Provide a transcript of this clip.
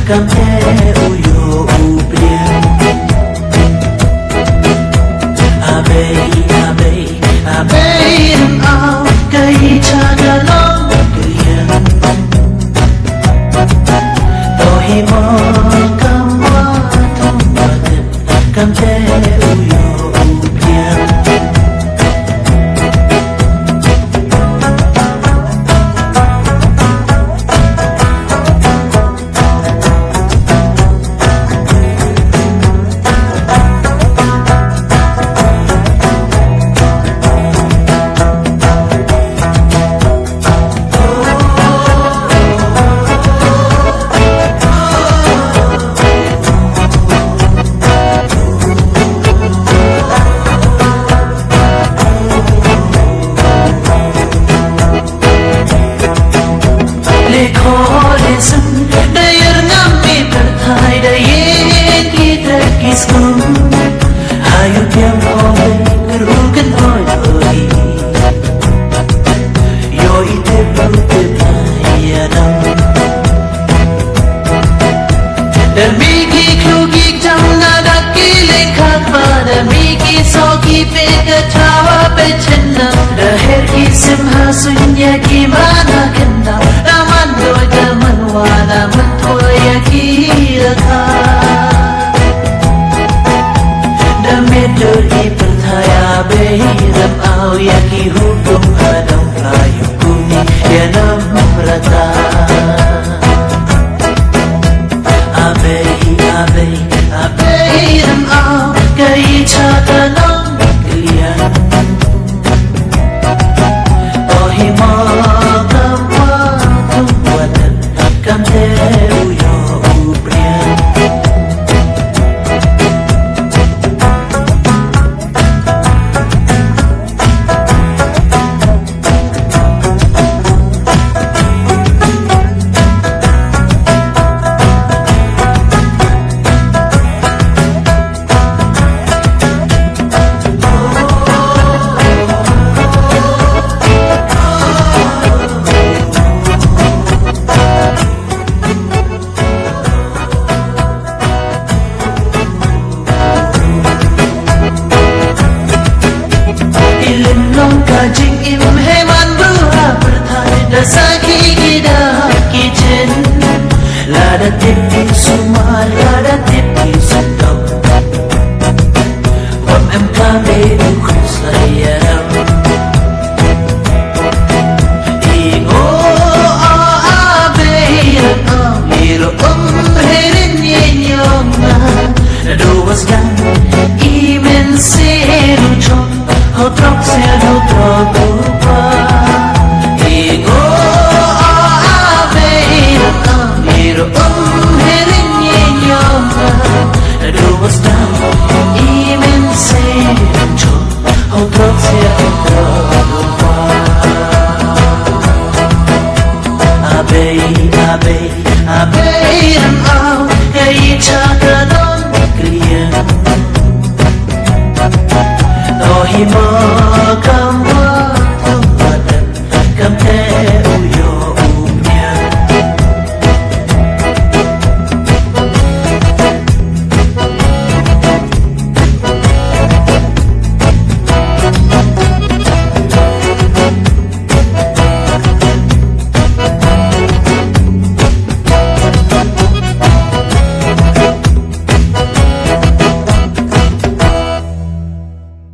Cầm thế uyo ubriam Abe ang ao kay chagalong kriyan Tohi mo kamwa tumatin Cầm thế uyo ubriam Ayo tiang oleh kerugan oleh Yo ite brute ayadam Dan bigi klugi jam nada kile kakba Dan bigi soki peka cawa pecenda Dahir isim hasunya gimana kena Naman doi daman wana mentoya kiraka Doi percaya behiram au yaki hukum hadang rayu kuni ya nam rata Abehiram au kai chata nam kalian Tohi ma kamwa tumwatan kamte uyo ubrian Kajing im heman buah berthai dasaki gida kitchen lada tipi sumar lada tipi sukam wam em kame ukh sayam ingo abe hiro herin yenyong do was gang imen seru chong Hau trok sen hau trok lupa Ego abe Hiro herin yenyong Aduwas na imen sen chok Hau trok sen hau trok lupa Abe ram au Kaya chakadong kriyan Tohi mo kamwa